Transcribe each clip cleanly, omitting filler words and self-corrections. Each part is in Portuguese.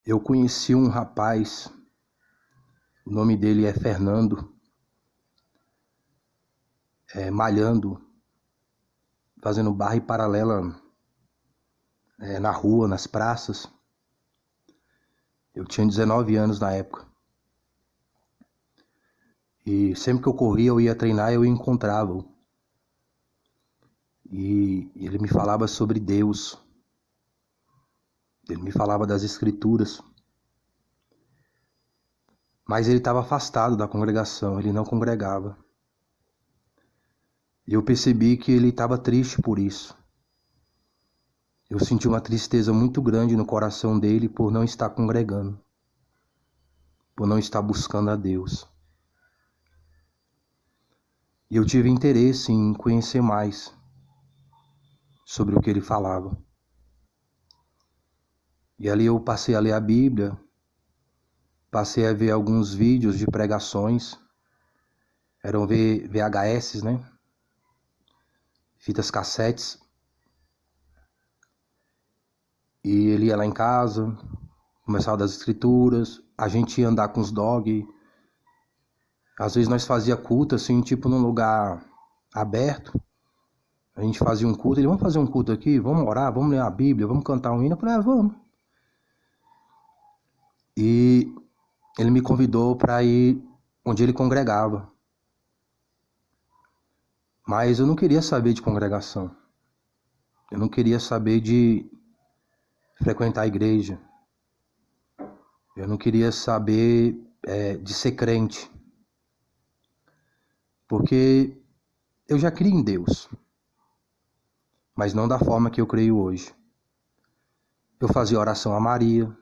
Eu conheci um rapaz, o nome dele é Fernando, malhando, fazendo barra e paralela na rua, nas praças. Eu tinha 19 anos na época. E sempre que eu corria, eu ia treinar, eu encontrava-o. E ele me falava sobre Deus. Ele me falava das Escrituras. Mas ele estava afastado da congregação, ele não congregava. E eu percebi que ele estava triste por isso. Eu senti uma tristeza muito grande no coração dele por não estar congregando, por não estar buscando a Deus. E eu tive interesse em conhecer mais sobre o que ele falava. E ali eu passei a ler a Bíblia, passei a ver alguns vídeos de pregações, eram VHS, né? Fitas cassetes. E ele ia lá em casa, começava das Escrituras, a gente ia andar com os dog. Às vezes nós fazia culto assim, tipo num lugar aberto. A gente fazia um culto, ele, vamos fazer um culto aqui, vamos orar, vamos ler a Bíblia, vamos cantar um hino. Eu falei, vamos. E ele me convidou para ir onde ele congregava. Mas eu não queria saber de congregação. Eu não queria saber de frequentar a igreja. Eu não queria saber de ser crente. Porque eu já criei em Deus. Mas não da forma que eu creio hoje. Eu fazia oração a Maria.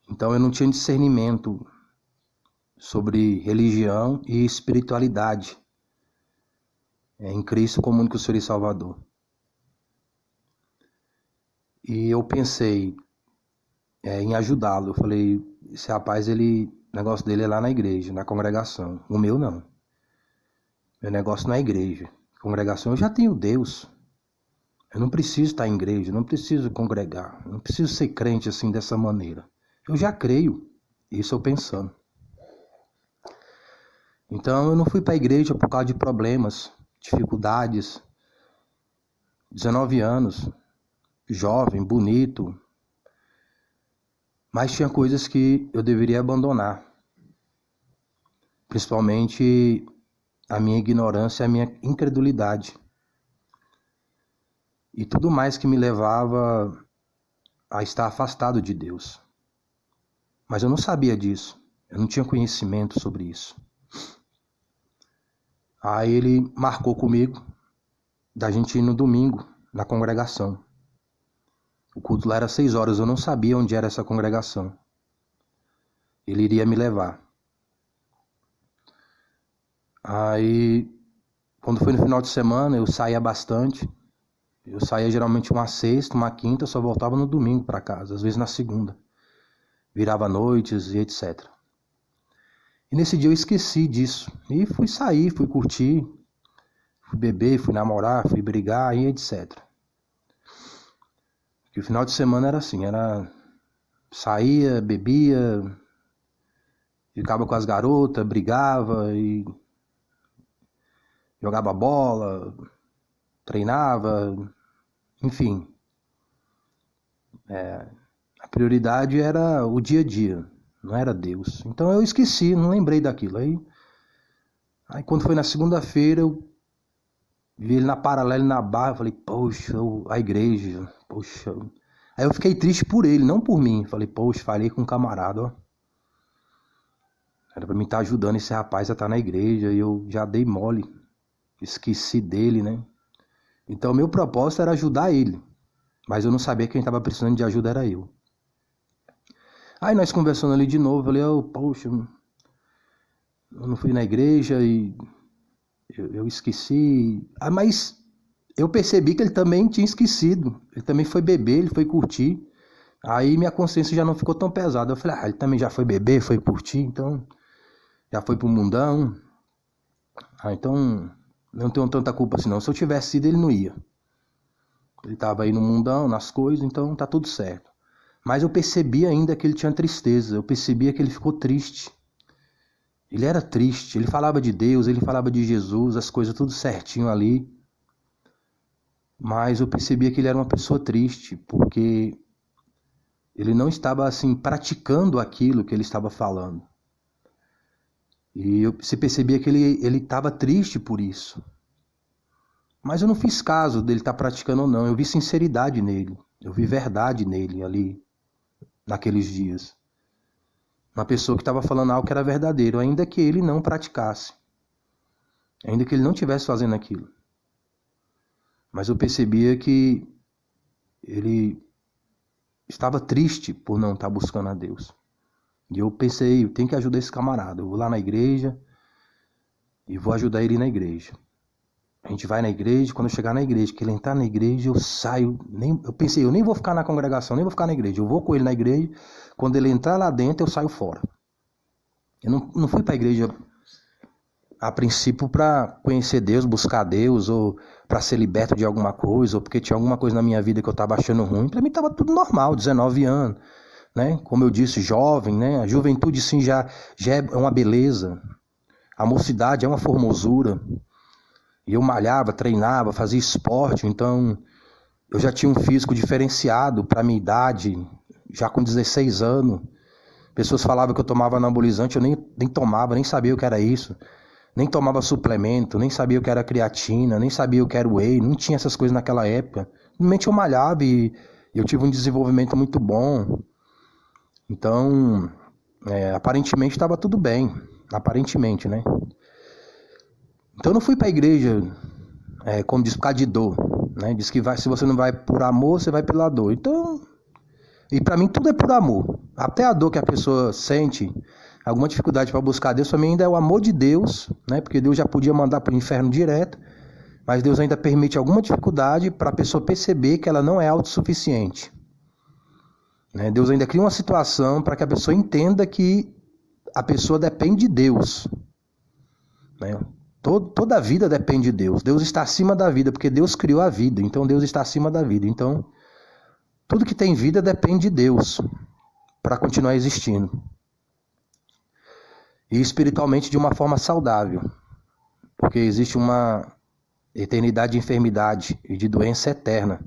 Então eu não tinha discernimento sobre religião e espiritualidade em Cristo como único Senhor e Salvador. E eu pensei em ajudá-lo. Eu falei, esse rapaz, o negócio dele é lá na igreja, na congregação. O meu não. Meu negócio não é igreja. Congregação eu já tenho Deus. Eu não preciso estar em igreja, não preciso congregar, não preciso ser crente assim dessa maneira. Eu já creio. Isso eu pensando. Então eu não fui para a igreja por causa de problemas, dificuldades. 19 anos, jovem, bonito. Mas tinha coisas que eu deveria abandonar. Principalmente a minha ignorância e a minha incredulidade. E tudo mais que me levava a estar afastado de Deus. Mas eu não sabia disso. Eu não tinha conhecimento sobre isso. Aí ele marcou comigo da gente ir no domingo na congregação. O culto lá era 6 horas, eu não sabia onde era essa congregação. Ele iria me levar. Aí, quando foi no final de semana, eu saía bastante. Eu saía geralmente uma sexta, uma quinta, só voltava no domingo para casa, às vezes na segunda. Virava noites e etc. E nesse dia eu esqueci disso. E fui sair, fui curtir, fui beber, fui namorar, fui brigar e etc. Porque o final de semana era assim, saía, bebia, ficava com as garotas, brigava e jogava bola, treinava, enfim. A prioridade era o dia a dia, não era Deus. Então eu esqueci, não lembrei daquilo. Aí quando foi na segunda-feira, eu vi ele na paralela, na barra, eu falei, poxa, a igreja, poxa. Aí eu fiquei triste por ele, não por mim. Falei, poxa, falei com um camarada, ó. Era pra mim estar ajudando esse rapaz a estar na igreja, e eu já dei mole. Esqueci dele, né? Então meu propósito era ajudar ele. Mas eu não sabia que quem estava precisando de ajuda era eu. Aí nós conversando ali de novo, eu falei, poxa, eu não fui na igreja e eu esqueci. Mas eu percebi que ele também tinha esquecido. Ele também foi beber, ele foi curtir. Aí minha consciência já não ficou tão pesada. Eu falei, ele também já foi beber, foi curtir, então já foi pro mundão. Então não tenho tanta culpa assim não. Se eu tivesse ido, ele não ia. Ele tava aí no mundão, nas coisas, então tá tudo certo. Mas eu percebi ainda que ele tinha tristeza, eu percebia que ele ficou triste. Ele era triste, ele falava de Deus, ele falava de Jesus, as coisas tudo certinho ali. Mas eu percebia que ele era uma pessoa triste, porque ele não estava assim praticando aquilo que ele estava falando. E você percebia que ele estava triste por isso. Mas eu não fiz caso dele estar praticando ou não, eu vi sinceridade nele, eu vi verdade nele ali, naqueles dias. Uma pessoa que estava falando algo que era verdadeiro, ainda que ele não praticasse. Ainda que ele não estivesse fazendo aquilo. Mas eu percebia que ele estava triste por não estar buscando a Deus. E eu pensei, eu tenho que ajudar esse camarada. Eu vou lá na igreja e vou ajudar ele na igreja. A gente vai na igreja, quando eu chegar na igreja, que ele entrar na igreja, eu saio. Eu pensei, eu nem vou ficar na congregação, nem vou ficar na igreja. Eu vou com ele na igreja, quando ele entrar lá dentro, eu saio fora. Eu não fui para a igreja a princípio para conhecer Deus, buscar Deus, ou para ser liberto de alguma coisa, ou porque tinha alguma coisa na minha vida que eu estava achando ruim. Para mim estava tudo normal, 19 anos, né? Como eu disse, jovem, né? A juventude sim já é uma beleza. A mocidade é uma formosura. E eu malhava, treinava, fazia esporte, então eu já tinha um físico diferenciado para a minha idade, já com 16 anos. Pessoas falavam que eu tomava anabolizante, eu nem tomava, nem sabia o que era isso. Nem tomava suplemento, nem sabia o que era creatina, nem sabia o que era whey, não tinha essas coisas naquela época. Simplesmente eu malhava e eu tive um desenvolvimento muito bom. Então, aparentemente estava tudo bem, aparentemente, né? Então eu não fui para a igreja, como diz, por causa de dor, né? Diz que se você não vai por amor, você vai pela dor. Então, e para mim tudo é por amor. Até a dor que a pessoa sente, alguma dificuldade para buscar Deus, para mim ainda é o amor de Deus, né? Porque Deus já podia mandar para o inferno direto, mas Deus ainda permite alguma dificuldade para a pessoa perceber que ela não é autossuficiente. Né? Deus ainda cria uma situação para que a pessoa entenda que a pessoa depende de Deus, né? Toda a vida depende de Deus. Deus está acima da vida, porque Deus criou a vida. Então Deus está acima da vida. Então, tudo que tem vida depende de Deus para continuar existindo. E espiritualmente de uma forma saudável. Porque existe uma eternidade de enfermidade e de doença eterna,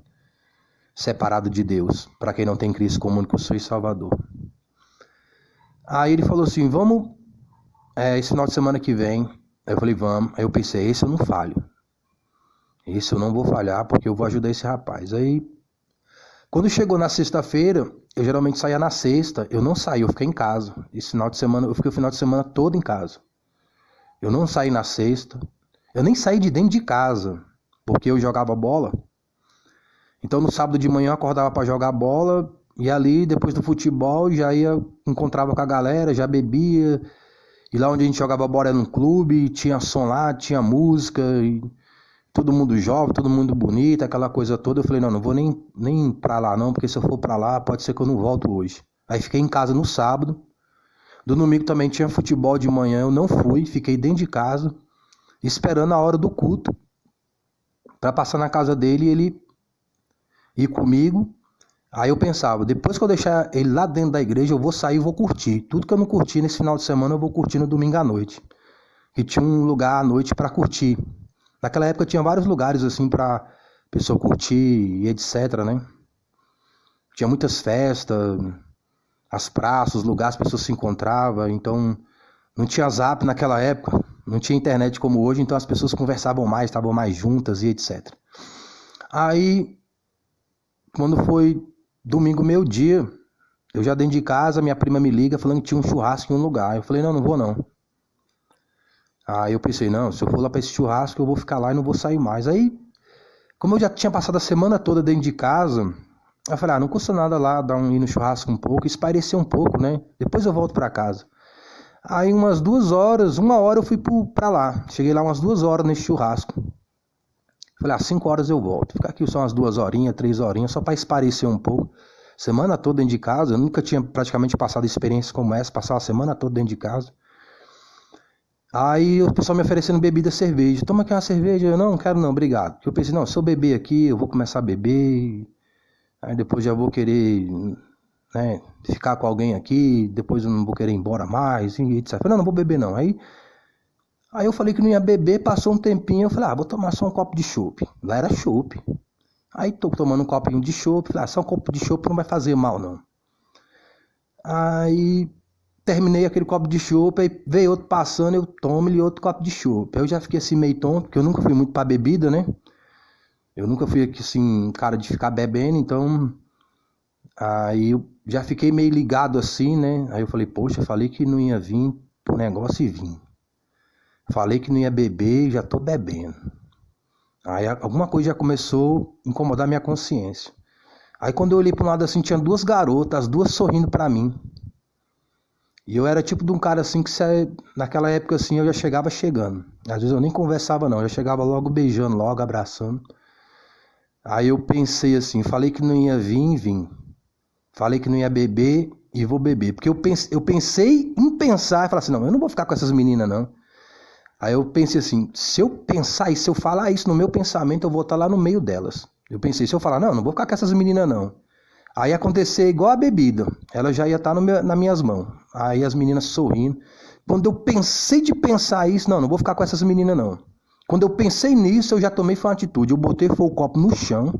separado de Deus, para quem não tem Cristo como único Senhor e Salvador. Aí ele falou assim, vamos, esse final de semana que vem. Aí eu falei, vamos. Aí eu pensei, esse eu não falho. Esse eu não vou falhar porque eu vou ajudar esse rapaz. Aí, quando chegou na sexta-feira, eu geralmente saía na sexta. Eu não saí, eu fiquei em casa. Esse final de semana, eu fiquei o final de semana todo em casa. Eu não saí na sexta. Eu nem saí de dentro de casa, porque eu jogava bola. Então no sábado de manhã eu acordava para jogar bola. E ali, depois do futebol, já encontrava com a galera, já bebia. E lá onde a gente jogava bola era num clube, tinha som lá, tinha música, e todo mundo jovem, todo mundo bonito, aquela coisa toda. Eu falei, não vou nem pra lá não, porque se eu for pra lá, pode ser que eu não volto hoje. Aí fiquei em casa no sábado. Do domingo também tinha futebol de manhã, eu não fui, fiquei dentro de casa, esperando a hora do culto, pra passar na casa dele e ele ir comigo. Aí eu pensava, depois que eu deixar ele lá dentro da igreja, eu vou sair e vou curtir. Tudo que eu não curti nesse final de semana, eu vou curtir no domingo à noite. E tinha um lugar à noite para curtir. Naquela época tinha vários lugares assim para pessoa curtir e etc, né? Tinha muitas festas, as praças, os lugares, as pessoas se encontravam. Então, não tinha zap naquela época, não tinha internet como hoje, então as pessoas conversavam mais, estavam mais juntas e etc. Aí, quando foi domingo, meio-dia, eu já dentro de casa, minha prima me liga falando que tinha um churrasco em um lugar. Eu falei, não vou não. Aí eu pensei, não, se eu for lá para esse churrasco, eu vou ficar lá e não vou sair mais. Aí, como eu já tinha passado a semana toda dentro de casa, eu falei, não custa nada lá ir no churrasco um pouco, espairecer um pouco, né? Depois eu volto para casa. Aí umas 2 horas, 1 hora eu fui para lá. Cheguei lá umas 2 horas nesse churrasco. Falei, 5 horas eu volto. Ficar aqui só umas 2 horinhas, 3 horinhas, só para espairecer um pouco. Semana toda dentro de casa, eu nunca tinha praticamente passado experiências como essa, passar a semana toda dentro de casa. Aí o pessoal me oferecendo bebida, cerveja. Toma aqui uma cerveja. Eu não quero não, obrigado. Eu pensei, se eu beber aqui, eu vou começar a beber. Aí depois já vou querer né, ficar com alguém aqui, depois eu não vou querer ir embora mais, e etc. Eu falei, não vou beber não. Aí eu falei que não ia beber, passou um tempinho, eu falei, vou tomar só um copo de chopp. Lá era chopp. Aí tô tomando um copinho de chopp, falei, só um copo de chopp não vai fazer mal não. Aí terminei aquele copo de chopp, aí veio outro passando, eu tomo-lhe outro copo de chopp. Eu já fiquei assim meio tonto, porque eu nunca fui muito pra bebida, né? Eu nunca fui aqui assim, cara de ficar bebendo, então aí eu já fiquei meio ligado assim, né? Aí eu falei, poxa, falei que não ia vir pro negócio e vim. Falei que não ia beber e já tô bebendo. Aí alguma coisa já começou a incomodar minha consciência. Aí quando eu olhei para um lado assim, tinha duas garotas, as duas sorrindo para mim. E eu era tipo de um cara assim que naquela época assim eu já chegava chegando. Às vezes eu nem conversava não, eu já chegava logo beijando, logo abraçando. Aí eu pensei assim, falei que não ia vir, vim. Falei que não ia beber e vou beber. Porque eu pensei em pensar e falar assim, não, eu não vou ficar com essas meninas não. Aí eu pensei assim, se eu pensar e se eu falar isso no meu pensamento, eu vou estar lá no meio delas. Eu pensei, se eu falar, não vou ficar com essas meninas não. Aí ia acontecer igual a bebida, ela já ia estar nas minhas mãos. Aí as meninas sorrindo. Quando eu pensei de pensar isso, não vou ficar com essas meninas não. Quando eu pensei nisso, eu já tomei uma atitude. Eu botei o copo no chão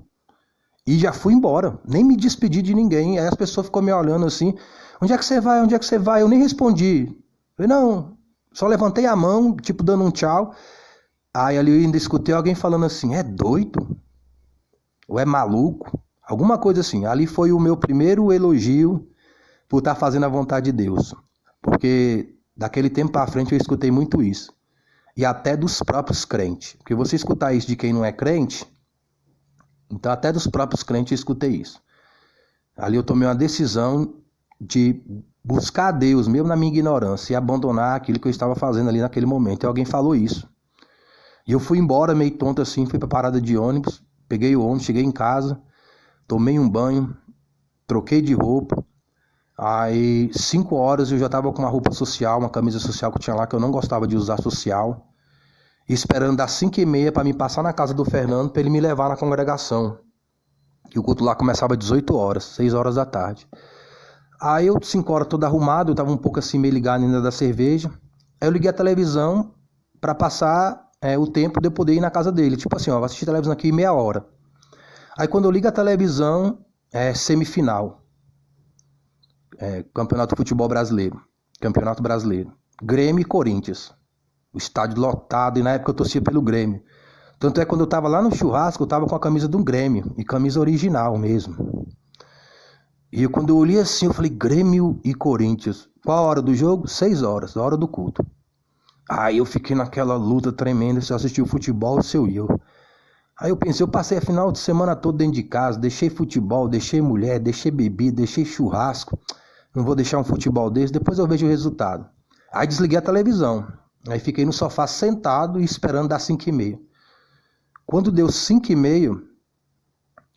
e já fui embora. Nem me despedi de ninguém. Aí as pessoas ficam me olhando assim, onde é que você vai? Onde é que você vai? Eu nem respondi. Eu falei, não, só levantei a mão, tipo dando um tchau. Aí ali eu ainda escutei alguém falando assim, é doido? Ou é maluco? Alguma coisa assim. Ali foi o meu primeiro elogio por estar fazendo a vontade de Deus. Porque daquele tempo para frente eu escutei muito isso. E até dos próprios crentes. Porque você escutar isso de quem não é crente, então até dos próprios crentes eu escutei isso. Ali eu tomei uma decisão de buscar a Deus, mesmo na minha ignorância, e abandonar aquilo que eu estava fazendo ali naquele momento. E alguém falou isso. E eu fui embora meio tonto assim, fui para a parada de ônibus, peguei o ônibus, cheguei em casa, tomei um banho, troquei de roupa. Aí 5 horas eu já estava com uma roupa social, uma camisa social que eu tinha lá, que eu não gostava de usar social. Esperando das 5h30 para me passar na casa do Fernando para ele me levar na congregação. E o culto lá começava às 18 horas, 6 horas da tarde. Aí eu, 5 horas todo arrumado, eu tava um pouco assim meio ligado ainda da cerveja. Aí eu liguei a televisão para passar o tempo de eu poder ir na casa dele. Tipo assim, vou assistir a televisão aqui meia hora. Aí quando eu ligo a televisão, semifinal. Campeonato de Futebol Brasileiro. Campeonato Brasileiro. Grêmio e Corinthians. O estádio lotado, e na época eu torcia pelo Grêmio. Tanto é que quando eu tava lá no churrasco, eu tava com a camisa do Grêmio, e camisa original mesmo. E quando eu olhei assim, eu falei, Grêmio e Corinthians. Qual a hora do jogo? 6 horas, a hora do culto. Aí eu fiquei naquela luta tremenda, se eu assistir o futebol, se eu ia. Aí eu pensei, eu passei a final de semana toda dentro de casa, deixei futebol, deixei mulher, deixei bebida, deixei churrasco. Não vou deixar um futebol desse, depois eu vejo o resultado. Aí desliguei a televisão. Aí fiquei no sofá sentado e esperando dar 5h30. Quando deu 5h30,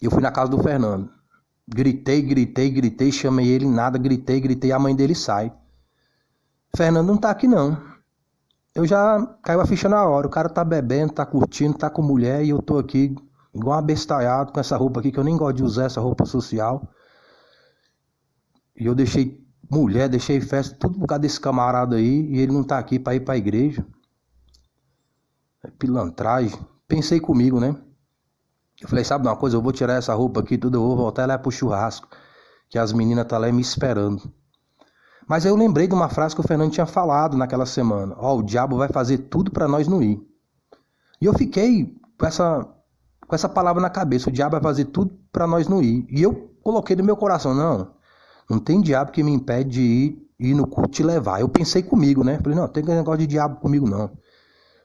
eu fui na casa do Fernando. Gritei, chamei ele, nada, gritei, a mãe dele sai. Fernando não tá aqui não. Eu já caiu a ficha na hora, o cara tá bebendo, tá curtindo, tá com mulher e eu tô aqui igual um abestalhado com essa roupa aqui, que eu nem gosto de usar essa roupa social. E eu deixei mulher, deixei festa, tudo por causa desse camarada aí, e ele não tá aqui pra ir pra igreja. É pilantragem. Pensei comigo, né? Eu falei, sabe de uma coisa, eu vou tirar essa roupa aqui, tudo, eu vou voltar lá pro churrasco, que as meninas tá lá me esperando. Mas aí eu lembrei de uma frase que o Fernando tinha falado naquela semana. O diabo vai fazer tudo pra nós não ir. E eu fiquei com essa palavra na cabeça, o diabo vai fazer tudo pra nós não ir. E eu coloquei no meu coração, não tem diabo que me impede de ir no culto te levar. Eu pensei comigo, né? Falei, não tem negócio de diabo comigo não.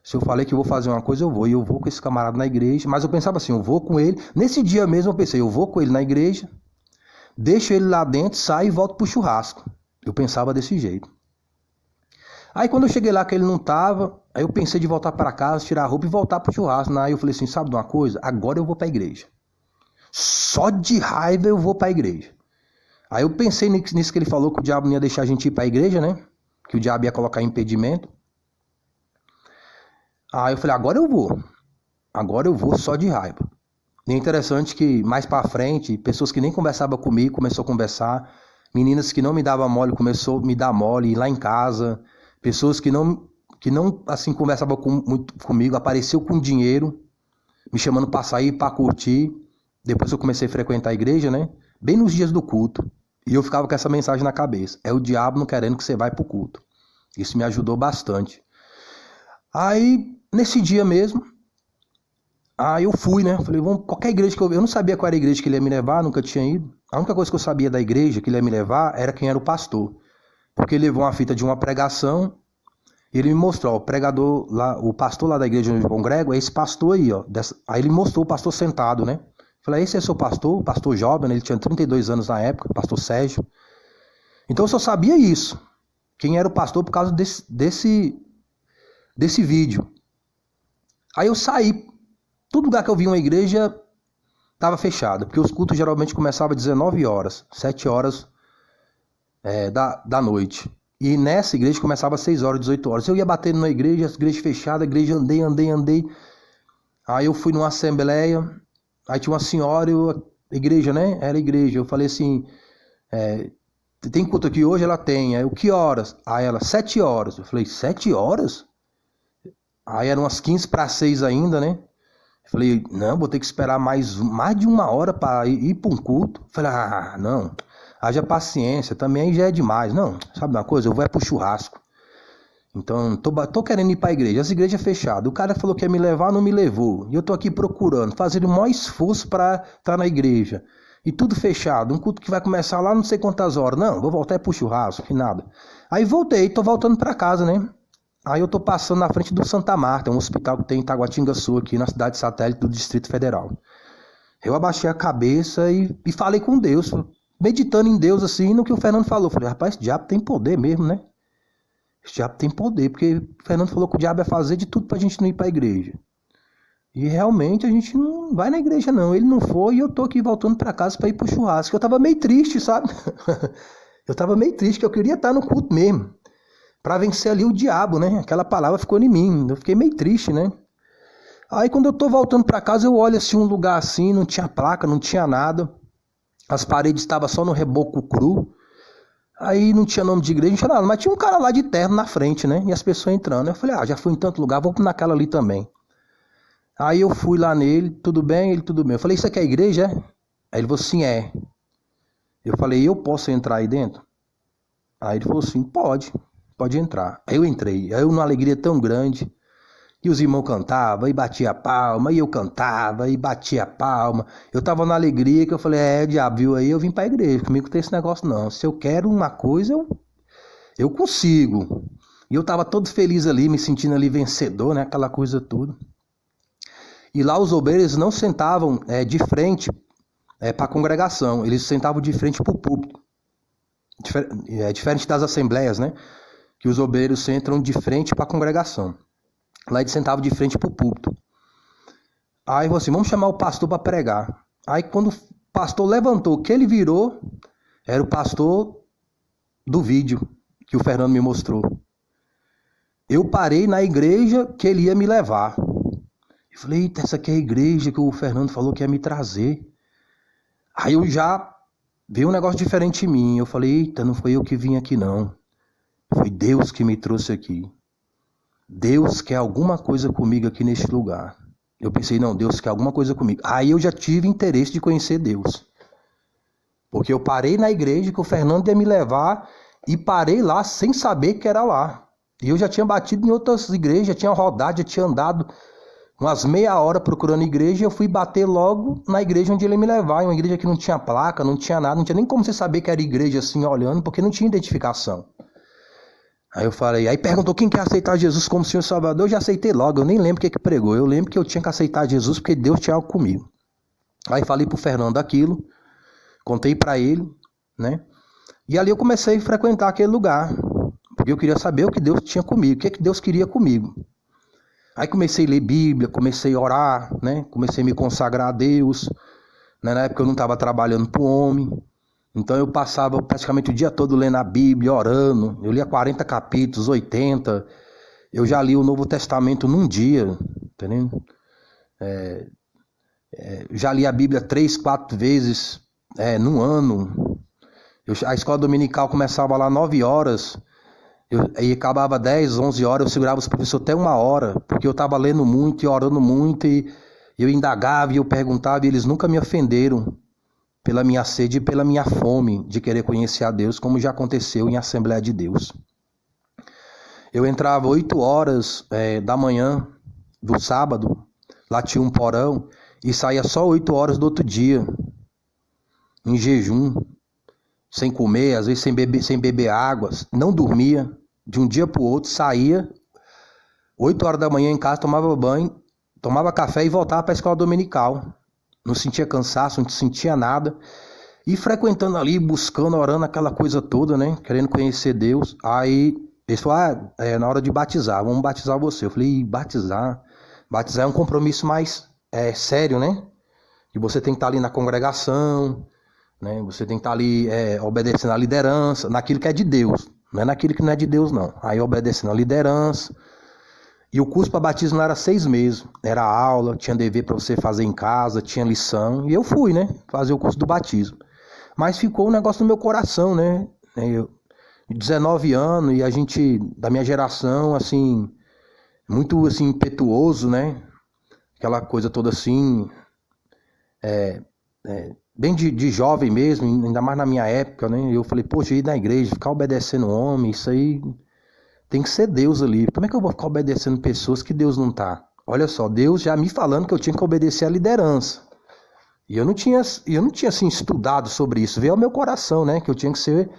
Se eu falei que eu vou fazer uma coisa, eu vou. E eu vou com esse camarada na igreja. Mas eu pensava assim, eu vou com ele. Nesse dia mesmo eu pensei, eu vou com ele na igreja, deixo ele lá dentro, saio e volto pro churrasco. Eu pensava desse jeito. Aí quando eu cheguei lá que ele não tava, aí eu pensei de voltar para casa, tirar a roupa e voltar pro churrasco. Aí eu falei assim, sabe de uma coisa? Agora eu vou pra igreja. Só de raiva eu vou pra igreja. Aí eu pensei nisso que ele falou, que o diabo não ia deixar a gente ir pra igreja, né? Que o diabo ia colocar impedimento. Aí eu falei, agora eu vou só de raiva. E é interessante que mais pra frente, pessoas que nem conversavam comigo, começou a conversar. Meninas que não me davam mole começou a me dar mole lá em casa. Pessoas que não assim conversavam muito comigo, apareceu com dinheiro, me chamando para sair, para curtir. Depois eu comecei a frequentar a igreja, né? Bem nos dias do culto. E eu ficava com essa mensagem na cabeça. É o diabo não querendo que você vá pro culto. Isso me ajudou bastante. Aí, nesse dia mesmo, aí eu fui, né? Falei, vamos, qualquer igreja que eu não sabia qual era a igreja que ele ia me levar, nunca tinha ido. A única coisa que eu sabia da igreja que ele ia me levar era quem era o pastor. Porque ele levou uma fita de uma pregação, e ele me mostrou, ó, o pregador lá, o pastor lá da igreja onde eu congrego, é esse pastor aí, ó. Aí ele mostrou o pastor sentado, né? Falei, esse é seu pastor, o pastor jovem, né? Ele tinha 32 anos na época, o pastor Sérgio. Então eu só sabia isso. Quem era o pastor por causa desse vídeo. Aí eu saí. Todo lugar que eu vi uma igreja estava fechado, porque os cultos geralmente começavam às 19 horas, 7 horas da noite. E nessa igreja começava às 6 horas, 18 horas. Eu ia batendo na igreja, as igrejas fechadas, a igreja andei. Aí eu fui numa assembleia, aí tinha uma senhora, igreja, né? Era igreja. Eu falei assim, tem culto aqui hoje? Ela tem. Aí, que horas? Aí ela, 7 horas. Eu falei, 7 horas? Aí eram umas 15 para 6 ainda, né? Eu falei, não, vou ter que esperar mais de uma hora para ir para um culto. Eu falei, não, haja paciência, também aí já é demais. Não, sabe uma coisa? Eu vou pro churrasco. Então, tô querendo ir para a igreja. As igrejas fechadas. O cara falou que ia me levar, não me levou. E eu tô aqui procurando, fazendo o maior esforço para estar na igreja. E tudo fechado. Um culto que vai começar lá não sei quantas horas. Não, vou voltar pro churrasco, que nada. Aí voltei, tô voltando para casa, né? Aí eu tô passando na frente do Santa Marta, um hospital que tem em Taguatingaçu, aqui na cidade satélite do Distrito Federal. Eu abaixei a cabeça e falei com Deus, meditando em Deus assim, no que o Fernando falou. Falei, rapaz, esse diabo tem poder mesmo, né? Esse diabo tem poder, porque o Fernando falou que o diabo ia fazer de tudo pra gente não ir pra igreja. E realmente a gente não vai na igreja não. Ele não foi e eu tô aqui voltando pra casa pra ir pro churrasco. Eu tava meio triste, sabe? Eu tava meio triste, que eu queria estar no culto mesmo. Pra vencer ali o diabo, né? Aquela palavra ficou em mim. Eu fiquei meio triste, né? Aí quando eu tô voltando pra casa, eu olho assim um lugar assim, não tinha placa, não tinha nada. As paredes estavam só no reboco cru. Aí não tinha nome de igreja, não tinha nada. Mas tinha um cara lá de terno na frente, né? E as pessoas entrando. Eu falei, já fui em tanto lugar, vou naquela ali também. Aí eu fui lá nele, tudo bem? Ele, tudo bem. Eu falei, isso aqui é a igreja, é? Aí ele falou, sim, é. Eu falei, eu posso entrar aí dentro? Aí ele falou assim, pode entrar. Aí eu entrei, aí eu numa alegria tão grande, e os irmãos cantavam, e batia a palma, e eu cantava, e batia a palma. Eu tava na alegria que eu falei, diabo, viu aí, eu vim pra igreja, comigo não tem esse negócio não. Se eu quero uma coisa, eu consigo. E eu tava todo feliz ali, me sentindo ali vencedor, né, aquela coisa toda. E lá os obreiros não sentavam de frente para a congregação, eles sentavam de frente para o púlpito. Diferente das assembleias, né? Que os obreiros sentam de frente para a congregação. Lá eles sentavam de frente para o púlpito. Aí falou assim, vamos chamar o pastor para pregar. Aí quando o pastor levantou, que ele virou, era o pastor do vídeo que o Fernando me mostrou. Eu parei na igreja que ele ia me levar. Eu falei, eita, essa aqui é a igreja que o Fernando falou que ia me trazer. Aí eu já vi um negócio diferente em mim. Eu falei, eita, não foi eu que vim aqui não. Foi Deus que me trouxe aqui. Deus quer alguma coisa comigo aqui neste lugar. Eu pensei, não, Deus quer alguma coisa comigo. Aí eu já tive interesse de conhecer Deus. Porque eu parei na igreja que o Fernando ia me levar e parei lá sem saber que era lá. E eu já tinha batido em outras igrejas, já tinha rodado, já tinha andado umas meia hora procurando igreja, e eu fui bater logo na igreja onde ele ia me levar. Uma igreja que não tinha placa, não tinha nada, não tinha nem como você saber que era igreja assim, olhando, porque não tinha identificação. Aí eu falei, aí perguntou quem quer aceitar Jesus como Senhor Salvador, eu já aceitei logo, eu nem lembro o que pregou, eu lembro que eu tinha que aceitar Jesus porque Deus tinha algo comigo. Aí falei pro Fernando aquilo, contei pra ele, né? E ali eu comecei a frequentar aquele lugar, porque eu queria saber o que Deus tinha comigo, o que Deus queria comigo. Aí comecei a ler Bíblia, comecei a orar, né? Comecei a me consagrar a Deus. Na época eu não estava trabalhando para o homem. Então eu passava praticamente o dia todo lendo a Bíblia, orando. Eu lia 40 capítulos, 80. Eu já li o Novo Testamento num dia, entendeu? Já li a Bíblia 3, 4 vezes num ano. A escola dominical começava lá 9 horas, e acabava 10, 11 horas, eu segurava os professores até 1 hora, porque eu estava lendo muito e orando muito, e eu indagava e eu perguntava, e eles nunca me ofenderam pela minha sede e pela minha fome de querer conhecer a Deus, como já aconteceu em Assembleia de Deus. Eu entrava 8 horas da manhã do sábado, lá tinha um porão, e saía só 8 horas do outro dia, em jejum, sem comer, às vezes sem beber água, não dormia, de um dia para o outro, saía, 8 horas da manhã em casa, tomava banho, tomava café e voltava para a escola dominical. Não sentia cansaço, não sentia nada, e frequentando ali, buscando, orando, aquela coisa toda, né, querendo conhecer Deus. Aí eles falaram, na hora de batizar, vamos batizar você. Eu falei, batizar é um compromisso mais sério, né, que você tem que estar ali na congregação, né? Você tem que estar ali obedecendo à liderança, naquilo que é de Deus, não é naquilo que não é de Deus, não. Aí obedecendo à liderança. E o curso para batismo não era 6 meses, era aula, tinha dever para você fazer em casa, tinha lição, e eu fui, né, fazer o curso do batismo. Mas ficou um negócio no meu coração, né, 19 anos, e a gente, da minha geração, assim, muito assim, impetuoso, né, aquela coisa toda assim, bem de jovem mesmo, ainda mais na minha época, né? Eu falei, poxa, ir na igreja, ficar obedecendo homem, isso aí tem que ser Deus ali. Como é que eu vou ficar obedecendo pessoas que Deus não tá? Olha só, Deus já me falando que eu tinha que obedecer à liderança. E eu não tinha assim estudado sobre isso. Veio ao meu coração, né? Que eu tinha que ser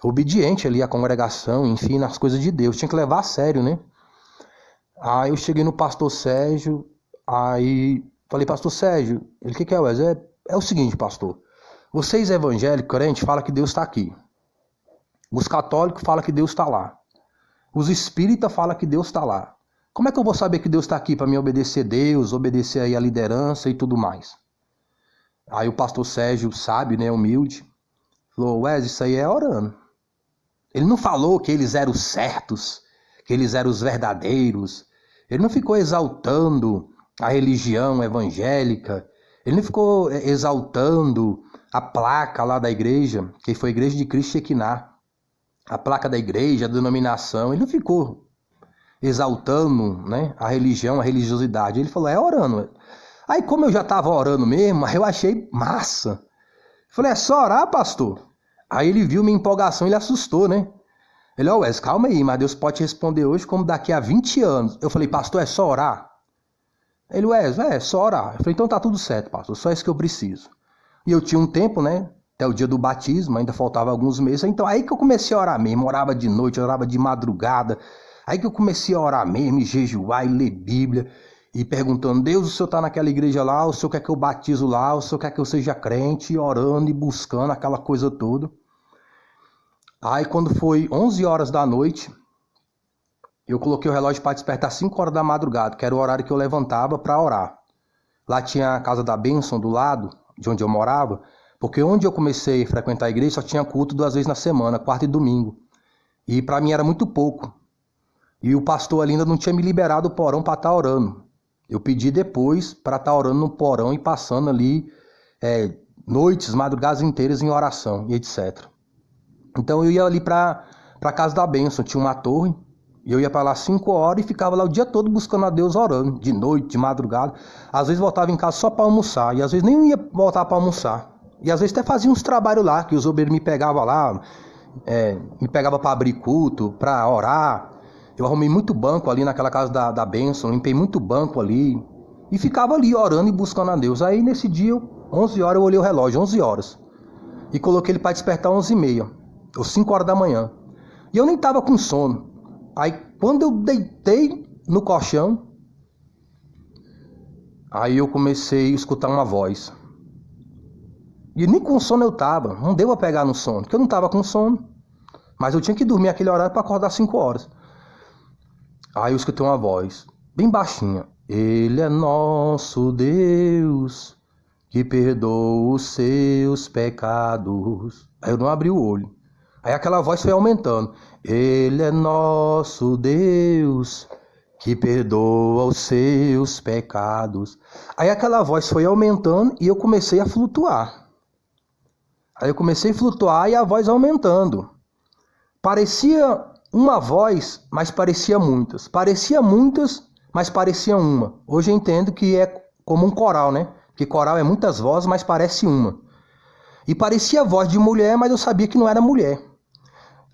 obediente ali à congregação, enfim, nas coisas de Deus. Tinha que levar a sério, né? Aí eu cheguei no pastor Sérgio, aí falei, pastor Sérgio, ele, o que é, Wesley? É o seguinte, pastor, vocês evangélicos, crentes, falam que Deus está aqui. Os católicos falam que Deus está lá. Os espíritas falam que Deus está lá. Como é que eu vou saber que Deus está aqui para me obedecer a Deus, obedecer aí a liderança e tudo mais? Aí o pastor Sérgio, sábio, né, humilde, falou, Wesley, isso aí é orando. Ele não falou que eles eram os certos, que eles eram os verdadeiros. Ele não ficou exaltando a religião evangélica. Ele não ficou exaltando a placa lá da igreja, que foi a Igreja de Cristo Shekinah. A placa da igreja, a denominação. Ele não ficou exaltando, né, a religião, a religiosidade. Ele falou, orando. Aí como eu já estava orando mesmo, eu achei massa. Falei, é só orar, pastor? Aí ele viu minha empolgação, ele assustou, né? Ele, Wesley, calma aí, mas Deus pode te responder hoje como daqui a 20 anos. Eu falei, pastor, é só orar? Ele, Wesley, é só orar. Eu falei, então tá tudo certo, pastor, só isso que eu preciso. E eu tinha um tempo, né, até o dia do batismo, ainda faltava alguns meses. Então aí que eu comecei a orar mesmo, orava de noite, orava de madrugada. Aí que eu comecei a orar mesmo, e jejuar, e ler Bíblia, e perguntando, Deus, o senhor tá naquela igreja lá, o senhor quer que eu batizo lá, o senhor quer que eu seja crente, e orando e buscando aquela coisa toda. Aí quando foi 11 horas da noite, eu coloquei o relógio para despertar 5 horas da madrugada, que era o horário que eu levantava para orar. Lá tinha a casa da bênção do lado, de onde eu morava, porque onde eu comecei a frequentar a igreja só tinha culto 2 vezes na semana, quarta e domingo. E para mim era muito pouco. E o pastor ali ainda não tinha me liberado o porão para estar orando. Eu pedi depois para estar orando no porão e passando ali noites, madrugadas inteiras em oração e etc. Então eu ia ali para a casa da bênção, tinha uma torre. E eu ia para lá 5 horas e ficava lá o dia todo buscando a Deus, orando, de noite, de madrugada. Às vezes voltava em casa só para almoçar, e às vezes nem ia voltar para almoçar. E às vezes até fazia uns trabalhos lá, que os obreiros me pegavam lá, me pegavam para abrir culto, para orar. Eu arrumei muito banco ali naquela casa da bênção, limpei muito banco ali. E ficava ali orando e buscando a Deus. Aí nesse dia, 11 horas, eu olhei o relógio, 11 horas. E coloquei ele para despertar 11h30, ou 5 horas da manhã. E eu nem estava com sono. Aí quando eu deitei no colchão, aí eu comecei a escutar uma voz. E nem com sono eu tava, não deu a pegar no sono, porque eu não tava com sono. Mas eu tinha que dormir aquele horário para acordar 5 horas. Aí eu escutei uma voz, bem baixinha. Ele é nosso Deus, que perdoa os seus pecados. Aí eu não abri o olho. Aí aquela voz foi aumentando. Ele é nosso Deus, que perdoa os seus pecados. Aí aquela voz foi aumentando e eu comecei a flutuar. Aí eu comecei a flutuar e a voz aumentando. Parecia uma voz, mas parecia muitas. Parecia muitas, mas parecia uma. Hoje eu entendo que é como um coral, né? Que coral é muitas vozes, mas parece uma. E parecia voz de mulher, mas eu sabia que não era mulher.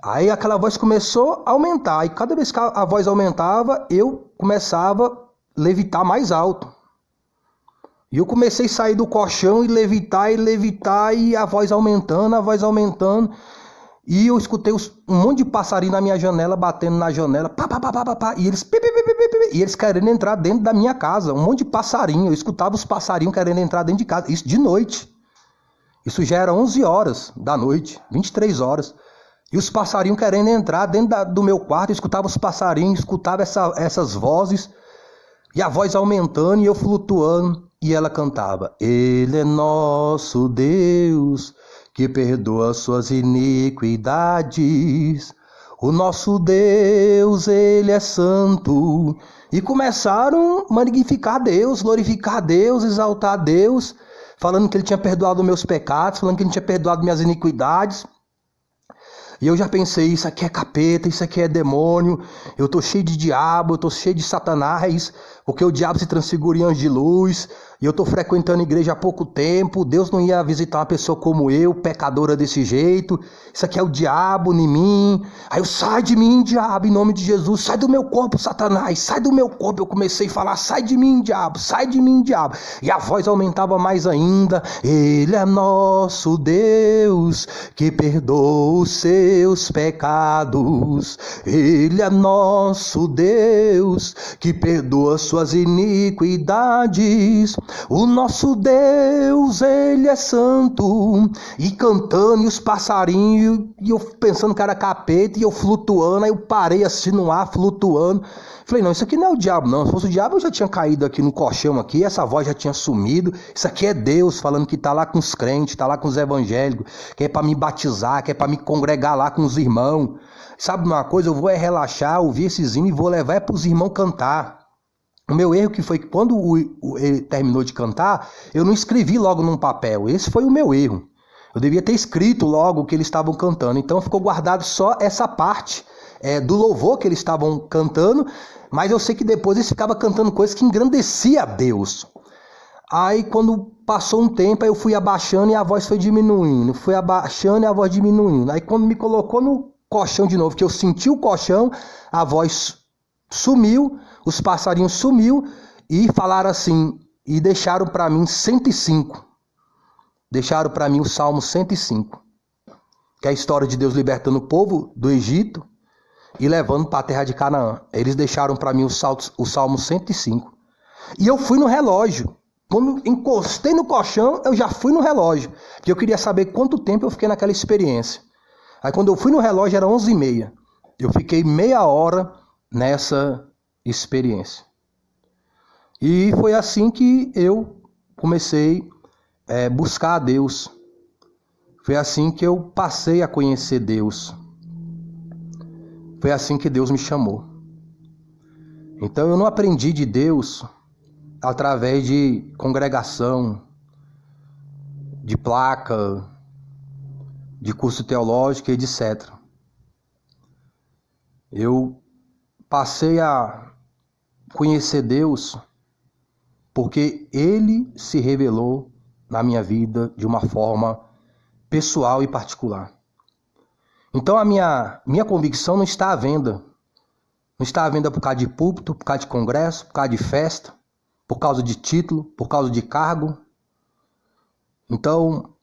Aí aquela voz começou a aumentar. E cada vez que a voz aumentava, eu começava a levitar mais alto. E eu comecei a sair do colchão e levitar, e a voz aumentando, a voz aumentando. E eu escutei um monte de passarinho na minha janela, batendo na janela, pá, pá, pá, pá, pá, e eles querendo entrar dentro da minha casa, um monte de passarinho. Eu escutava os passarinhos querendo entrar dentro de casa, isso de noite. Isso já era 11 horas da noite, 23 horas. E os passarinhos querendo entrar dentro do meu quarto, eu escutava os passarinhos, escutava essas vozes, e a voz aumentando e eu flutuando. E ela cantava: Ele é nosso Deus, que perdoa suas iniquidades. O nosso Deus, Ele é santo. E começaram a magnificar Deus, glorificar Deus, exaltar Deus, falando que Ele tinha perdoado meus pecados, falando que Ele tinha perdoado minhas iniquidades. E eu já pensei, isso aqui é capeta, isso aqui é demônio, eu tô cheio de diabo, eu tô cheio de satanás, porque o diabo se transfigura em anjo de luz, e eu tô frequentando a igreja há pouco tempo, Deus não ia visitar uma pessoa como eu, pecadora desse jeito, isso aqui é o diabo em mim. Aí eu: sai de mim, diabo, em nome de Jesus, sai do meu corpo, Satanás, sai do meu corpo. Eu comecei a falar: sai de mim, diabo, sai de mim, diabo. E a voz aumentava mais ainda: Ele é nosso Deus, que perdoa os seus pecados. Ele é nosso Deus, que perdoa suas iniquidades. O nosso Deus, Ele é santo. E cantando, e os passarinhos, e eu pensando que era capeta, e eu flutuando. Aí eu parei assim no ar, flutuando. Falei: não, isso aqui não é o diabo não. Se fosse o diabo, eu já tinha caído aqui no colchão aqui, essa voz já tinha sumido. Isso aqui é Deus falando que tá lá com os crentes, tá lá com os evangélicos, que é para me batizar, que é para me congregar lá com os irmãos. Sabe uma coisa? Eu vou relaxar, ouvir esses hinos e vou levar para os irmãos cantar. O meu erro que foi que quando ele terminou de cantar, eu não escrevi logo num papel. Esse foi o meu erro. Eu devia ter escrito logo o que eles estavam cantando. Então ficou guardado só essa parte do louvor que eles estavam cantando. Mas eu sei que depois eles ficavam cantando coisas que engrandecia a Deus. Aí quando passou um tempo, eu fui abaixando e a voz foi diminuindo. Fui abaixando e a voz diminuindo. Aí quando me colocou no colchão de novo, que eu senti o colchão, a voz sumiu, os passarinhos sumiu e falaram assim, e deixaram para mim 105. Deixaram para mim o Salmo 105, que é a história de Deus libertando o povo do Egito e levando para a terra de Canaã. Eles deixaram para mim o Salmo 105. E eu fui no relógio. Quando encostei no colchão, eu já fui no relógio, porque eu queria saber quanto tempo eu fiquei naquela experiência. Aí quando eu fui no relógio era 11h30. Eu fiquei meia hora nessa experiência. E foi assim que eu comecei a buscar a Deus. Foi assim que eu passei a conhecer Deus. Foi assim que Deus me chamou. Então eu não aprendi de Deus através de congregação, de placa, de curso teológico, etc. Eu passei a conhecer Deus porque Ele se revelou na minha vida de uma forma pessoal e particular. Então a minha convicção não está à venda. Não está à venda por causa de púlpito, por causa de congresso, por causa de festa, por causa de título, por causa de cargo. Então,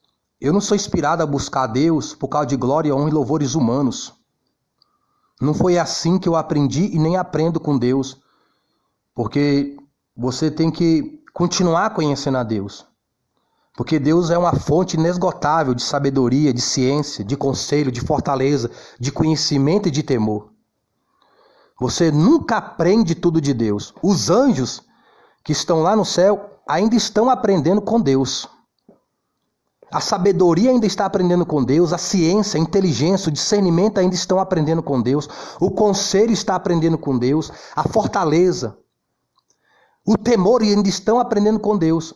eu não sou inspirado a buscar Deus por causa de glória, honra e louvores humanos. Não foi assim que eu aprendi e nem aprendo com Deus. Porque você tem que continuar conhecendo a Deus. Porque Deus é uma fonte inesgotável de sabedoria, de ciência, de conselho, de fortaleza, de conhecimento e de temor. Você nunca aprende tudo de Deus. Os anjos que estão lá no céu ainda estão aprendendo com Deus. A sabedoria ainda está aprendendo com Deus, a ciência, a inteligência, o discernimento ainda estão aprendendo com Deus, o conselho está aprendendo com Deus, a fortaleza, o temor ainda estão aprendendo com Deus.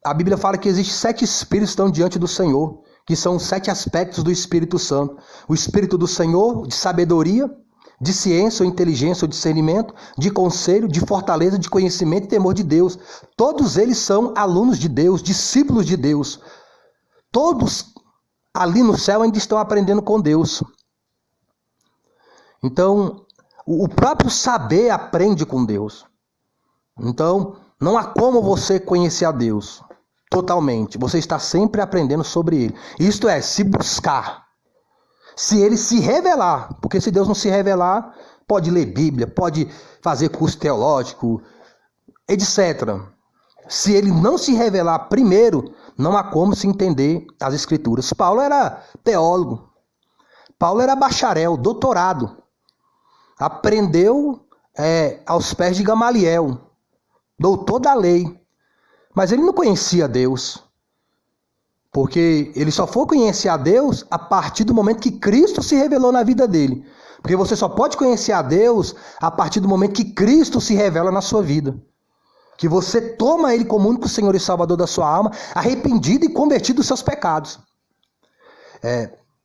A Bíblia fala que existem 7 espíritos que estão diante do Senhor, que são os 7 aspectos do Espírito Santo. O Espírito do Senhor, de sabedoria, de ciência ou inteligência ou discernimento, de conselho, de fortaleza, de conhecimento e temor de Deus. Todos eles são alunos de Deus, discípulos de Deus. Todos ali no céu ainda estão aprendendo com Deus. Então, o próprio saber aprende com Deus. Então, não há como você conhecer a Deus totalmente. Você está sempre aprendendo sobre Ele. Isto é, se buscar. Se Ele se revelar. Porque se Deus não se revelar, pode ler Bíblia, pode fazer curso teológico, etc. Se Ele não se revelar primeiro, não há como se entender as Escrituras. Paulo era teólogo. Paulo era bacharel, doutorado. Aprendeu aos pés de Gamaliel. Doutor da lei. Mas ele não conhecia Deus. Porque ele só foi conhecer a Deus a partir do momento que Cristo se revelou na vida dele. Porque você só pode conhecer a Deus a partir do momento que Cristo se revela na sua vida. Que você toma Ele como único Senhor e Salvador da sua alma, arrependido e convertido dos seus pecados.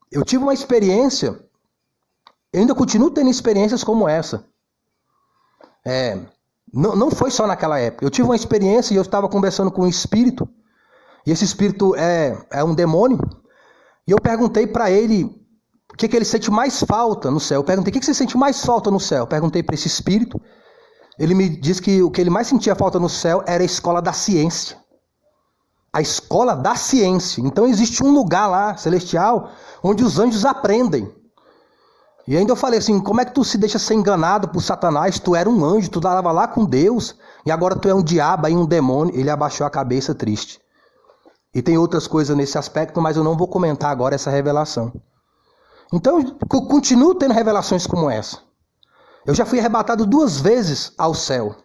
Eu tive uma experiência, eu ainda continuo tendo experiências como essa. Não foi só naquela época. Eu tive uma experiência e eu estava conversando com um espírito. E esse espírito é um demônio. E eu perguntei para ele o que ele sente mais falta no céu. Eu perguntei, o que você sente mais falta no céu? Eu perguntei para esse espírito. Ele me disse que o que ele mais sentia falta no céu era a escola da ciência. A escola da ciência. Então existe um lugar lá, celestial, onde os anjos aprendem. E ainda eu falei assim, como é que tu se deixa ser enganado por Satanás? Tu era um anjo, tu estava lá com Deus, e agora tu é um diabo e um demônio. Ele abaixou a cabeça triste. E tem outras coisas nesse aspecto, mas eu não vou comentar agora essa revelação. Então, eu continuo tendo revelações como essa. Eu já fui arrebatado 2 vezes ao céu.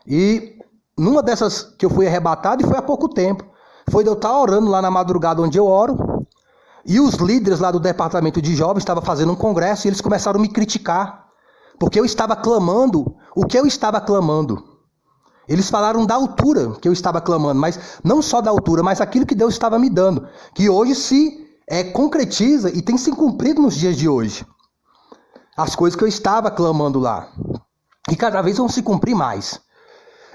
E numa dessas que eu fui arrebatado, e foi há pouco tempo, foi de eu estar orando lá na madrugada onde eu oro, e os líderes lá do departamento de jovens estavam fazendo um congresso, e eles começaram a me criticar, porque eu estava clamando o que eu estava clamando. Eles falaram da altura que eu estava clamando, mas não só da altura, mas aquilo que Deus estava me dando, que hoje se concretiza e tem se cumprido nos dias de hoje. As coisas que eu estava clamando lá. E cada vez vão se cumprir mais.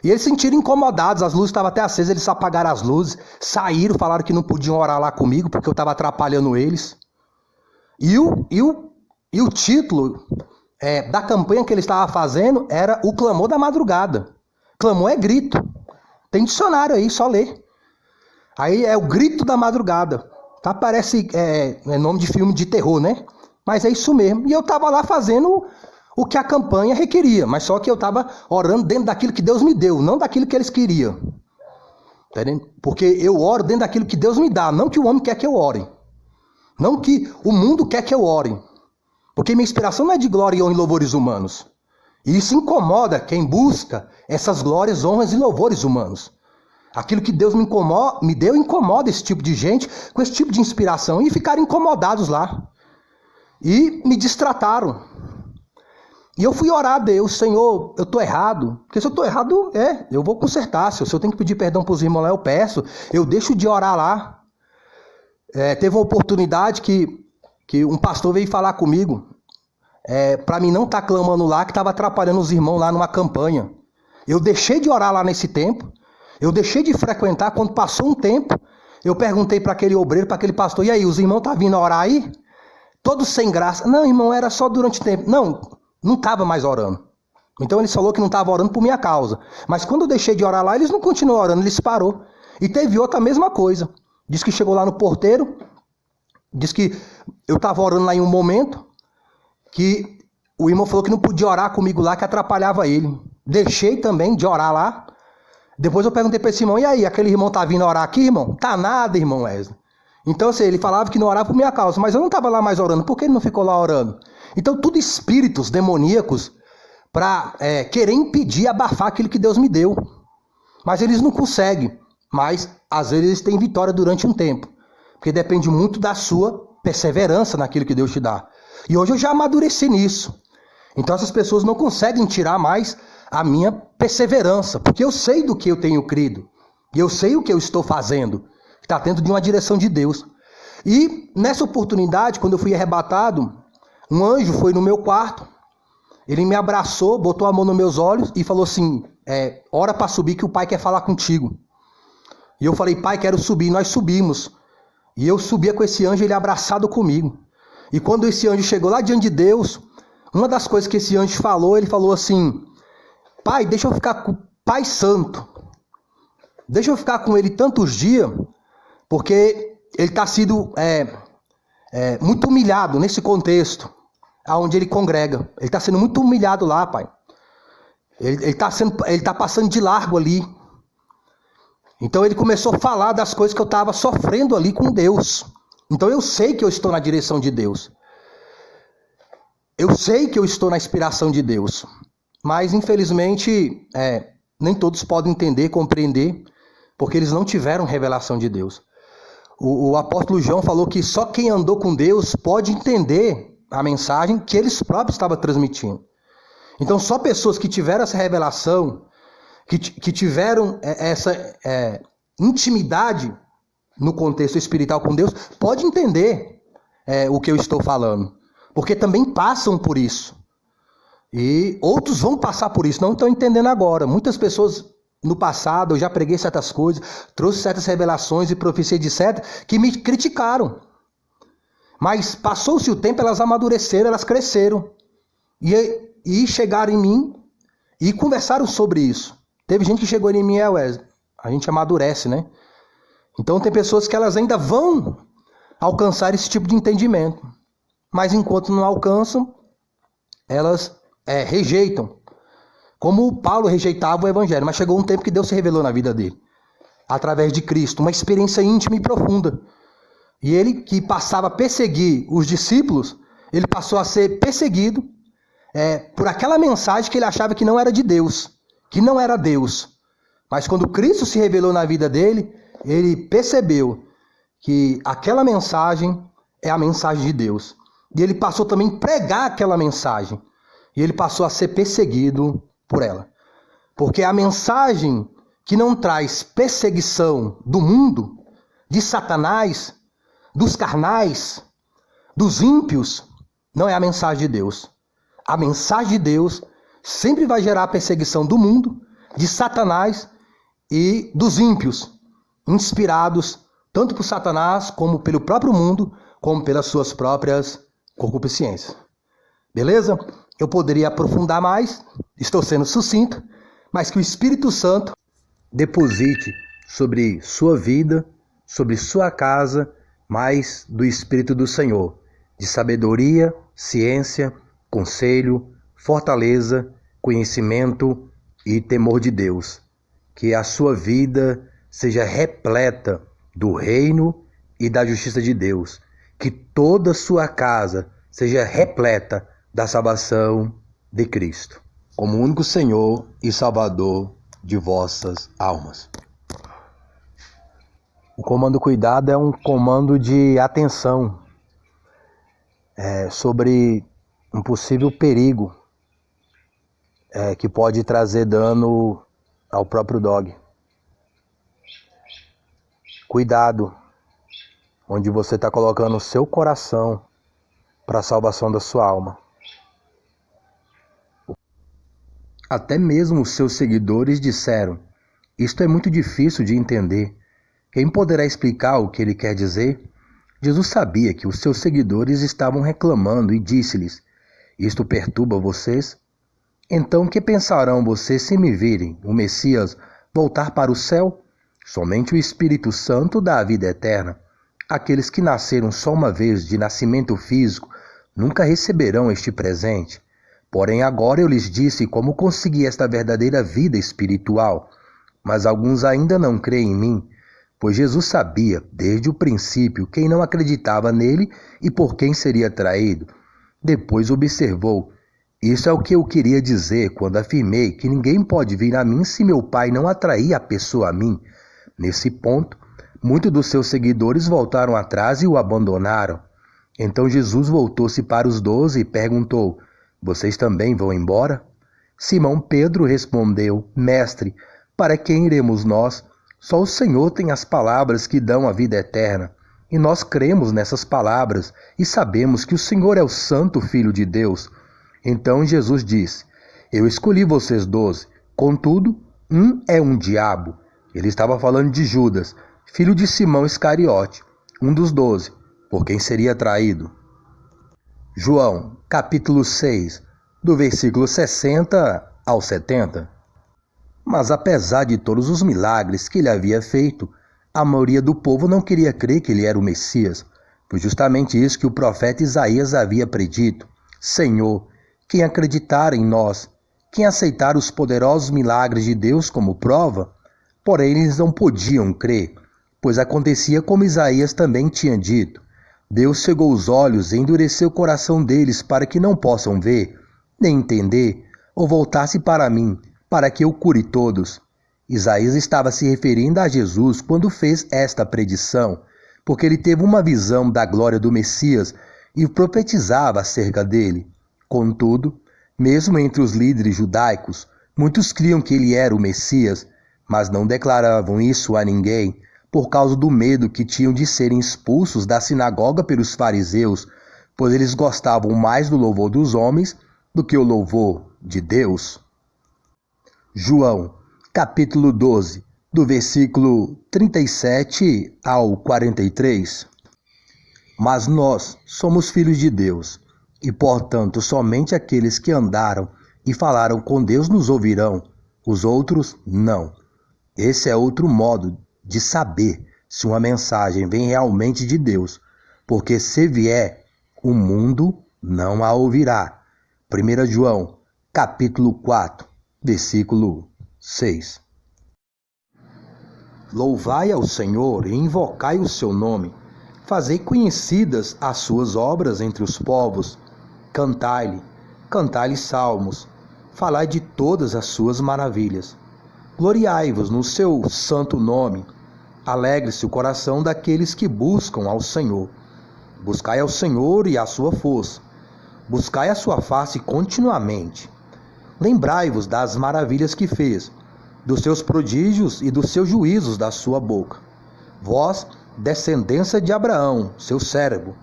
E eles se sentiram incomodados, as luzes estavam até acesas, eles apagaram as luzes, saíram, falaram que não podiam orar lá comigo, porque eu estava atrapalhando eles. E o título da campanha que ele estava fazendo era o clamor da madrugada. Clamor é grito. Tem dicionário aí, só ler. Aí é o grito da madrugada. Tá? Parece nome de filme de terror, né? Mas é isso mesmo. E eu estava lá fazendo o que a campanha requeria. Mas só que eu estava orando dentro daquilo que Deus me deu, não daquilo que eles queriam. Entendeu? Porque eu oro dentro daquilo que Deus me dá, não que o homem quer que eu ore. Não que o mundo quer que eu ore. Porque minha inspiração não é de glória, honra e louvores humanos. E isso incomoda quem busca essas glórias, honras e louvores humanos. Aquilo que Deus me deu incomoda esse tipo de gente com esse tipo de inspiração. E ficaram incomodados lá. E me distrataram. E eu fui orar a Deus, Senhor, eu estou errado. Porque se eu estou errado, eu vou consertar. Se eu tenho que pedir perdão para os irmãos lá, eu peço. Eu deixo de orar lá. Teve uma oportunidade que um pastor veio falar comigo. Para mim não estar clamando lá, que estava atrapalhando os irmãos lá numa campanha. Eu deixei de orar lá nesse tempo. Eu deixei de frequentar. Quando passou um tempo, eu perguntei para aquele obreiro, para aquele pastor, e aí, os irmãos estão vindo orar aí? Todos sem graça. Não, irmão, era só durante o tempo. Não estava mais orando. Então ele falou que não estava orando por minha causa. Mas quando eu deixei de orar lá, eles não continuam orando, eles parou. E teve outra mesma coisa. Diz que chegou lá no porteiro, diz que eu estava orando lá em um momento, que o irmão falou que não podia orar comigo lá, que atrapalhava ele. Deixei também de orar lá. Depois eu perguntei para esse irmão, e aí, aquele irmão tá vindo orar aqui, irmão? Tá nada, irmão Wesley. Então, assim, ele falava que não orava por minha causa, mas eu não estava lá mais orando. Por que ele não ficou lá orando? Então, tudo espíritos demoníacos para querer impedir, abafar aquilo que Deus me deu. Mas eles não conseguem. Mas, às vezes, eles têm vitória durante um tempo. Porque depende muito da sua perseverança naquilo que Deus te dá. E hoje eu já amadureci nisso. Então, essas pessoas não conseguem tirar mais a minha perseverança. Porque eu sei do que eu tenho crido. E eu sei o que eu estou fazendo. Está dentro de uma direção de Deus. E nessa oportunidade, quando eu fui arrebatado, um anjo foi no meu quarto, ele me abraçou, botou a mão nos meus olhos e falou assim, ora para subir que o pai quer falar contigo. E eu falei, pai, quero subir. Nós subimos. E eu subia com esse anjo, ele abraçado comigo. E quando esse anjo chegou lá diante de Deus, uma das coisas que esse anjo falou, ele falou assim, pai, deixa eu ficar com o Pai Santo. Deixa eu ficar com ele tantos dias, porque ele está sendo muito humilhado nesse contexto, onde ele congrega. Ele está sendo muito humilhado lá, pai. Ele está passando de largo ali. Então ele começou a falar das coisas que eu estava sofrendo ali com Deus. Então eu sei que eu estou na direção de Deus. Eu sei que eu estou na inspiração de Deus. Mas infelizmente nem todos podem entender, compreender, porque eles não tiveram revelação de Deus. O apóstolo João falou que só quem andou com Deus pode entender a mensagem que eles próprios estavam transmitindo. Então só pessoas que tiveram essa revelação, que tiveram essa intimidade no contexto espiritual com Deus, pode entender o que eu estou falando. Porque também passam por isso. E outros vão passar por isso, não estão entendendo agora. Muitas pessoas no passado, eu já preguei certas coisas, trouxe certas revelações e profecias de certo, que me criticaram. Mas passou-se o tempo, elas amadureceram, elas cresceram. E chegaram em mim e conversaram sobre isso. Teve gente que chegou em mim, Wesley, a gente amadurece, né? Então tem pessoas que elas ainda vão alcançar esse tipo de entendimento. Mas enquanto não alcançam, elas rejeitam. Como Paulo rejeitava o evangelho. Mas chegou um tempo que Deus se revelou na vida dele. Através de Cristo. Uma experiência íntima e profunda. E ele que passava a perseguir os discípulos, ele passou a ser perseguido por aquela mensagem que ele achava que não era de Deus. Que não era Deus. Mas quando Cristo se revelou na vida dele, ele percebeu que aquela mensagem é a mensagem de Deus. E ele passou também a pregar aquela mensagem. E ele passou a ser perseguido por ela. Porque a mensagem que não traz perseguição do mundo, de Satanás, dos carnais, dos ímpios, não é a mensagem de Deus. A mensagem de Deus sempre vai gerar a perseguição do mundo, de Satanás e dos ímpios, inspirados tanto por Satanás, como pelo próprio mundo, como pelas suas próprias concupiscências. Beleza? Eu poderia aprofundar mais, estou sendo sucinto, mas que o Espírito Santo deposite sobre sua vida, sobre sua casa, mais do Espírito do Senhor, de sabedoria, ciência, conselho, fortaleza, conhecimento e temor de Deus. Que a sua vida seja repleta do reino e da justiça de Deus. Que toda a sua casa seja repleta da salvação de Cristo, como único Senhor e Salvador de vossas almas. O comando cuidado é um comando de atenção sobre um possível perigo que pode trazer dano ao próprio dog. Cuidado, onde você está colocando o seu coração para a salvação da sua alma. Até mesmo os seus seguidores disseram: isto é muito difícil de entender. Quem poderá explicar o que ele quer dizer? Jesus sabia que os seus seguidores estavam reclamando e disse-lhes: isto perturba vocês? Então que pensarão vocês se me virem, o Messias, voltar para o céu? Somente o Espírito Santo dá a vida eterna. Aqueles que nasceram só uma vez de nascimento físico nunca receberão este presente. Porém agora eu lhes disse como consegui esta verdadeira vida espiritual. Mas alguns ainda não creem em mim, pois Jesus sabia, desde o princípio, quem não acreditava nele e por quem seria traído. Depois observou: isso é o que eu queria dizer quando afirmei que ninguém pode vir a mim se meu Pai não atrair a pessoa a mim. Nesse ponto, muitos dos seus seguidores voltaram atrás e o abandonaram. Então Jesus voltou-se para os 12 e perguntou: vocês também vão embora? Simão Pedro respondeu: Mestre, para quem iremos nós? Só o Senhor tem as palavras que dão a vida eterna. E nós cremos nessas palavras e sabemos que o Senhor é o Santo Filho de Deus. Então Jesus disse: Eu escolhi vocês 12, contudo, um é um diabo. Ele estava falando de Judas, filho de Simão Iscariote, um dos 12, por quem seria traído. João, capítulo 6, do versículo 60 ao 70. Mas apesar de todos os milagres que ele havia feito, a maioria do povo não queria crer que ele era o Messias. Foi justamente isso que o profeta Isaías havia predito. Senhor, quem acreditar em nós, quem aceitar os poderosos milagres de Deus como prova? Porém, eles não podiam crer, pois acontecia como Isaías também tinha dito. Deus cegou os olhos e endureceu o coração deles para que não possam ver, nem entender, ou voltar-se para mim, para que eu cure todos. Isaías estava se referindo a Jesus quando fez esta predição, porque ele teve uma visão da glória do Messias e profetizava acerca dele. Contudo, mesmo entre os líderes judaicos, muitos criam que ele era o Messias, mas não declaravam isso a ninguém, por causa do medo que tinham de serem expulsos da sinagoga pelos fariseus, pois eles gostavam mais do louvor dos homens do que o louvor de Deus. João, capítulo 12, do versículo 37 ao 43. Mas nós somos filhos de Deus, e portanto somente aqueles que andaram e falaram com Deus nos ouvirão, os outros não. Esse é outro modo de saber se uma mensagem vem realmente de Deus, porque se vier, o mundo não a ouvirá. 1 João, capítulo 4, versículo 6. Louvai ao Senhor e invocai o seu nome. Fazei conhecidas as suas obras entre os povos. Cantai-lhe salmos. Falai de todas as suas maravilhas. Gloriai-vos no seu santo nome. Alegre-se o coração daqueles que buscam ao Senhor. Buscai ao Senhor e a sua força. Buscai a sua face continuamente. Lembrai-vos das maravilhas que fez, dos seus prodígios e dos seus juízos da sua boca. Vós, descendência de Abraão, seu servo.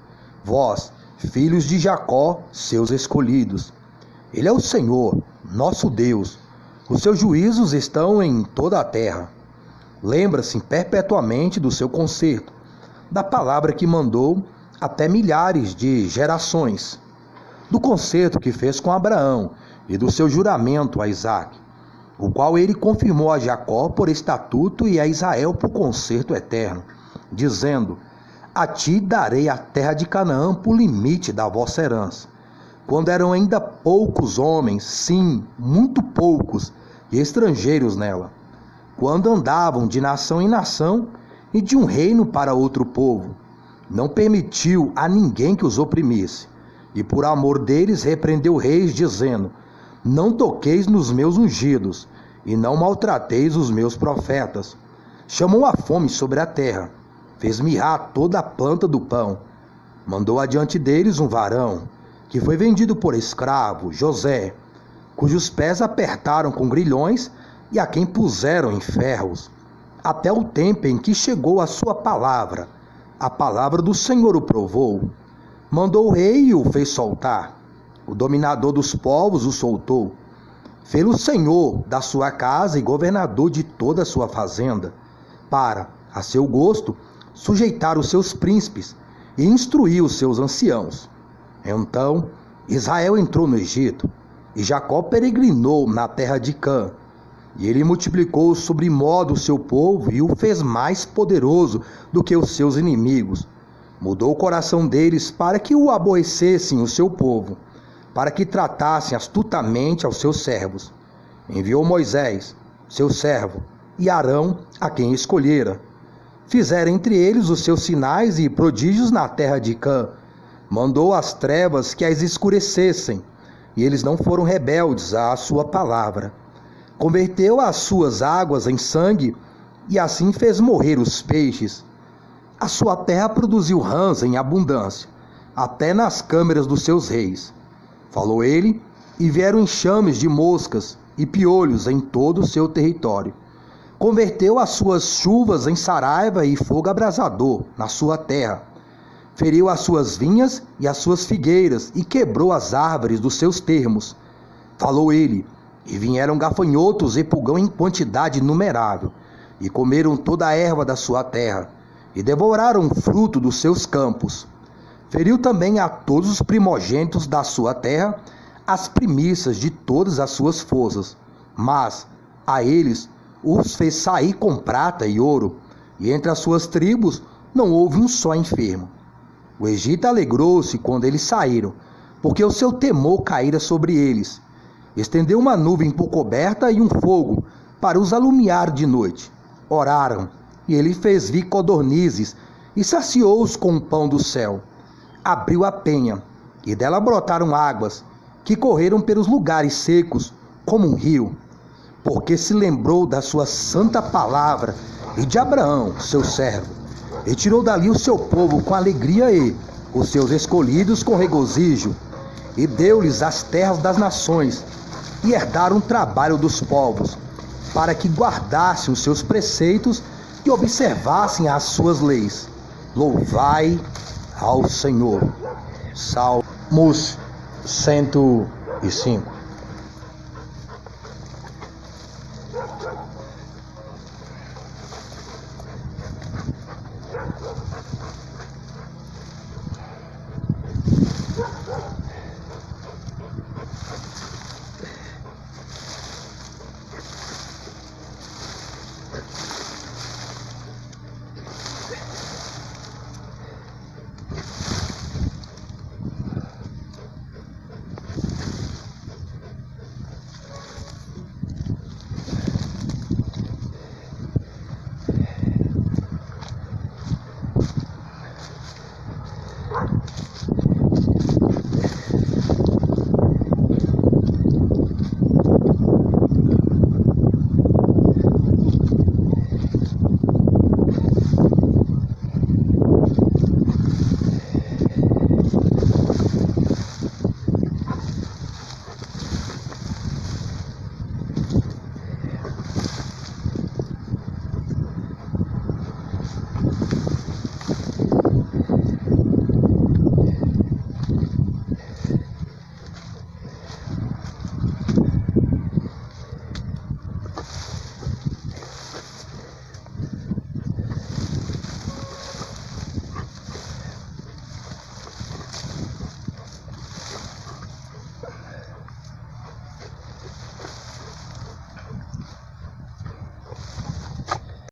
Vós, filhos de Jacó, seus escolhidos. Ele é o Senhor, nosso Deus. Os seus juízos estão em toda a terra. Lembra-se perpetuamente do seu conserto, da palavra que mandou até milhares de gerações, do concerto que fez com Abraão e do seu juramento a Isaque, o qual ele confirmou a Jacó por estatuto e a Israel por concerto eterno, dizendo: A ti darei a terra de Canaã por limite da vossa herança. Quando eram ainda poucos homens, sim, muito poucos, e estrangeiros nela, quando andavam de nação em nação e de um reino para outro povo, não permitiu a ninguém que os oprimisse, e por amor deles repreendeu reis, dizendo: Não toqueis nos meus ungidos, e não maltrateis os meus profetas. Chamou a fome sobre a terra, fez mirrar toda a planta do pão. Mandou adiante deles um varão, que foi vendido por escravo, José, cujos pés apertaram com grilhões e a quem puseram em ferros, até o tempo em que chegou a sua palavra. A palavra do Senhor o provou. Mandou o rei e o fez soltar. O dominador dos povos o soltou. Fê-lo senhor da sua casa e governador de toda a sua fazenda, para, a seu gosto, sujeitar os seus príncipes e instruir os seus anciãos. Então Israel entrou no Egito, e Jacó peregrinou na terra de Cã. E ele multiplicou sobremodo o seu povo e o fez mais poderoso do que os seus inimigos. Mudou o coração deles para que o aborrecessem o seu povo, para que tratassem astutamente aos seus servos. Enviou Moisés, seu servo, e Arão, a quem escolhera. Fizeram entre eles os seus sinais e prodígios na terra de Cã. Mandou as trevas que as escurecessem, e eles não foram rebeldes à sua palavra. Converteu as suas águas em sangue, e assim fez morrer os peixes. A sua terra produziu rãs em abundância, até nas câmeras dos seus reis. Falou ele, e vieram enxames de moscas e piolhos em todo o seu território. Converteu as suas chuvas em saraiva e fogo abrasador na sua terra. Feriu as suas vinhas e as suas figueiras e quebrou as árvores dos seus termos. Falou ele, e vieram gafanhotos e pulgão em quantidade inumerável, e comeram toda a erva da sua terra, e devoraram o fruto dos seus campos. Feriu também a todos os primogênitos da sua terra, as primícias de todas as suas forças, mas a eles os fez sair com prata e ouro, e entre as suas tribos não houve um só enfermo. O Egito alegrou-se quando eles saíram, porque o seu temor caíra sobre eles. Estendeu uma nuvem por coberta e um fogo para os alumiar de noite. Oraram, e ele fez vir codornizes e saciou-os com o pão do céu. Abriu a penha, e dela brotaram águas, que correram pelos lugares secos, como um rio, porque se lembrou da sua santa palavra e de Abraão, seu servo, e tirou dali o seu povo com alegria e os seus escolhidos com regozijo, e deu-lhes as terras das nações, e herdaram o trabalho dos povos, para que guardassem os seus preceitos e observassem as suas leis. Louvai ao Senhor. Salmos 105.